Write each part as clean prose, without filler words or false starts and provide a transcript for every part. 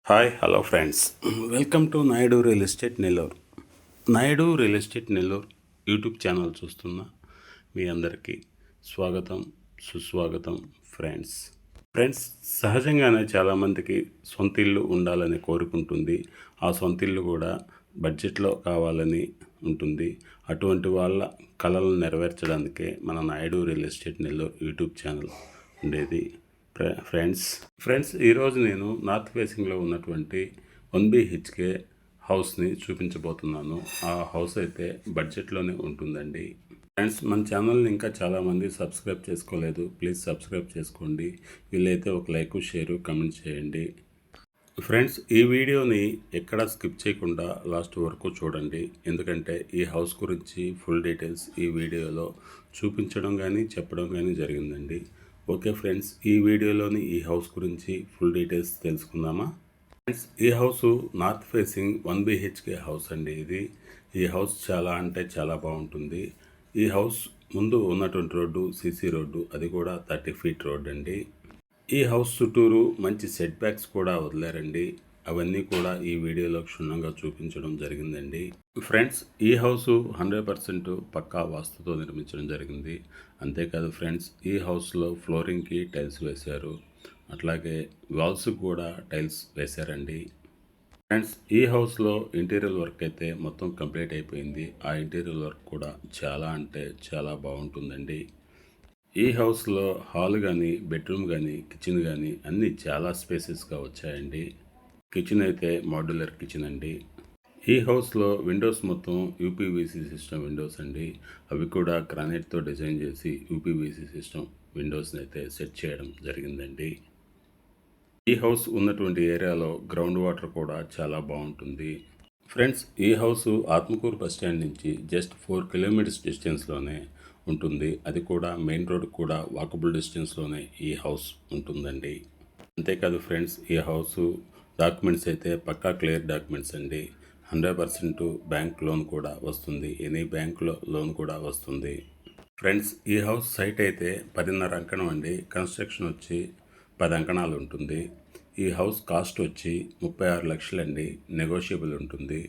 Hi hello friends, welcome to Naidu real estate Nellore. Naidu real estate Nellore YouTube channel చూస్తున్న మీ అందరికీ స్వాగతం, సుస్వాగతం. ఫ్రెండ్స్ సహజంగానే చాలామందికి సొంత ఇల్లు ఉండాలని కోరుకుంటుంది. ఆ సొంత ఇల్లు కూడా బడ్జెట్లో కావాలని ఉంటుంది. అటువంటి వాళ్ళ కలలను నెరవేర్చడానికే మన Naidu real estate Nellore YouTube channel ఉండేది. ఫ్రెండ్స్ ఈరోజు నేను నార్త్ ఫేసింగ్లో ఉన్నటువంటి 1 BHK హౌస్ని చూపించబోతున్నాను. ఆ హౌస్ అయితే బడ్జెట్లోనే ఉంటుందండి. ఫ్రెండ్స్, మన ఛానల్ని ఇంకా చాలామంది సబ్స్క్రైబ్ చేసుకోలేదు. ప్లీజ్ సబ్స్క్రైబ్ చేసుకోండి. వీలైతే ఒక లైక్, షేరు, కమెంట్ చేయండి. ఫ్రెండ్స్, ఈ వీడియోని ఎక్కడా స్కిప్ చేయకుండా లాస్ట్ వరకు చూడండి. ఎందుకంటే ఈ హౌస్ గురించి ఫుల్ డీటెయిల్స్ ఈ వీడియోలో చూపించడం కానీ చెప్పడం కానీ జరిగిందండి. ఓకే ఫ్రెండ్స్, ఈ వీడియోలోని ఈ హౌస్ గురించి ఫుల్ డీటెయిల్స్ తెలుసుకుందామా? ఫ్రెండ్స్, ఈ house north facing 1 BHK house అండి. ఈ హౌస్ చాలా అంటే చాలా బాగుంటుంది. ఈ హౌస్ ముందు ఉన్నటువంటి రోడ్డు సీసీ రోడ్డు, అది కూడా 30 ఫీట్ రోడ్ అండి. ఈ హౌస్ చుట్టూరు మంచి సెట్ బ్యాక్స్ కూడా వదిలారండి. అవన్నీ కూడా ఈ వీడియోలో క్షుణ్ణంగా చూపించడం జరిగిందండి. ఫ్రెండ్స్, ఈ హౌస్ 100% పక్కా వాస్తుతో నిర్మించడం జరిగింది. అంతేకాదు ఫ్రెండ్స్, ఈ హౌస్లో ఫ్లోరింగ్కి టైల్స్ వేశారు. అట్లాగే వాల్స్ కూడా టైల్స్ వేశారండి. ఫ్రెండ్స్, ఈ హౌస్లో ఇంటీరియర్ వర్క్ అయితే మొత్తం కంప్లీట్ అయిపోయింది. ఆ ఇంటీరియర్ వర్క్ కూడా చాలా అంటే చాలా బాగుంటుందండి. ఈ హౌస్లో హాల్ కానీ, బెడ్రూమ్ కానీ, కిచెన్ కానీ అన్నీ చాలా స్పేసెస్గా వచ్చాయండి. కిచెన్ అయితే మాడ్యులర్ కిచెన్ అండి. ఈ హౌస్లో విండోస్ మొత్తం యూపీవీసీ సిస్టమ్ విండోస్ అండి. అవి కూడా గ్రానైట్తో డిజైన్ చేసి యూపీవీసీ సిస్టమ్ విండోస్ని అయితే సెట్ చేయడం జరిగిందండి. ఈ హౌస్ ఉన్నటువంటి ఏరియాలో గ్రౌండ్ వాటర్ కూడా చాలా బాగుంటుంది. ఫ్రెండ్స్, ఈ హౌస్ ఆత్మకూరు బస్ స్టాండ్ నుంచి జస్ట్ 4 కిలోమీటర్స్ డిస్టెన్స్లోనే ఉంటుంది. అది కూడా మెయిన్ రోడ్ కూడా వాకబుల్ డిస్టెన్స్లోనే ఈ హౌస్ ఉంటుందండి. అంతేకాదు ఫ్రెండ్స్, ఈ హౌస్ డాక్యుమెంట్స్ అయితే పక్కా క్లియర్ డాక్యుమెంట్స్ అండి. 100% బ్యాంక్ లోన్ కూడా వస్తుంది. ఎనీ బ్యాంకులో లోన్ కూడా వస్తుంది. ఫ్రెండ్స్, ఈ హౌస్ సైట్ అయితే 10.5 అంకణం అండి. కన్స్ట్రక్షన్ వచ్చి 10 అంకణాలు ఉంటుంది. ఈ హౌస్ కాస్ట్ వచ్చి 36 లక్షలండి. నెగోషియబుల్ ఉంటుంది.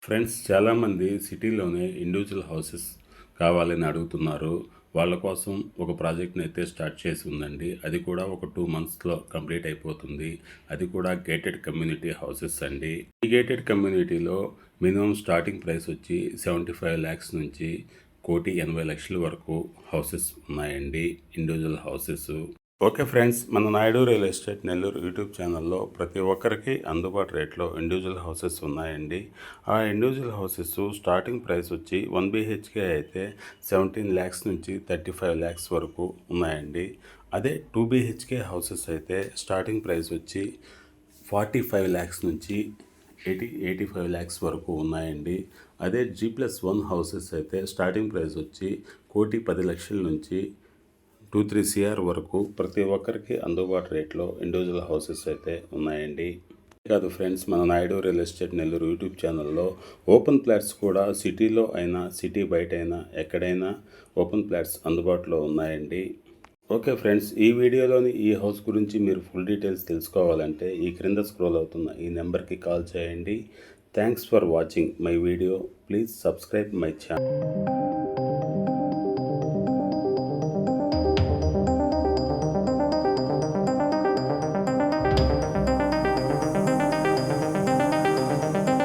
ఫ్రెండ్స్, చాలామంది సిటీలోనే ఇండివిజువల్ హౌసెస్ కావాలని అడుగుతున్నారు. వాళ్ళ కోసం ఒక ప్రాజెక్ట్ని అయితే స్టార్ట్ చేసి ఉందండి. అది కూడా ఒక 2 మంత్స్లో కంప్లీట్ అయిపోతుంది. అది కూడా గేటెడ్ కమ్యూనిటీ హౌసెస్ అండి. ఈ గేటెడ్ కమ్యూనిటీలో మినిమం స్టార్టింగ్ ప్రైస్ వచ్చి 75 ల్యాక్స్ నుంచి 1,80,00,000 వరకు హౌసెస్ ఉన్నాయండి, ఇండివిజువల్ హౌసెస్. ఓకే ఫ్రెండ్స్, మన Naidu real estate Nellore YouTube ఛానల్లో ప్రతి ఒక్కరికి అందుబాటు రేట్లో ఇండివిజువల్ హౌసెస్ ఉన్నాయండి. ఆ ఇండివిజువల్ హౌసెస్ స్టార్టింగ్ ప్రైస్ వచ్చి 1 BHK అయితే 17 ల్యాక్స్ నుంచి 35 ల్యాక్స్ వరకు ఉన్నాయండి. అదే 2 BHK హౌసెస్ అయితే స్టార్టింగ్ ప్రైస్ వచ్చి 45 ల్యాక్స్ నుంచి 85 ల్యాక్స్ వరకు ఉన్నాయండి. అదే G+1 హౌసెస్ అయితే స్టార్టింగ్ ప్రైస్ వచ్చి 1,10,00,000 నుంచి 2-3 CR వరకు ప్రతి ఒక్కరికి అందుబాటు రేట్లో ఇండివిజువల్ హౌసెస్ అయితే ఉన్నాయండి. కాదు ఫ్రెండ్స్, మన Naidu real estate Nellore YouTube ఛానల్లో ఓపెన్ ప్లాట్స్ కూడా సిటీలో అయినా సిటీ బయట అయినా ఎక్కడైనా ఓపెన్ ప్లాట్స్ అందుబాటులో ఉన్నాయండి. ఓకే ఫ్రెండ్స్, ఈ వీడియోలోని ఈ హౌస్ గురించి మీరు ఫుల్ డీటెయిల్స్ తెలుసుకోవాలంటే ఈ క్రింద స్క్రోల్ అవుతున్న ఈ నెంబర్కి కాల్ చేయండి. Thanks for watching my video. Please subscribe my channel.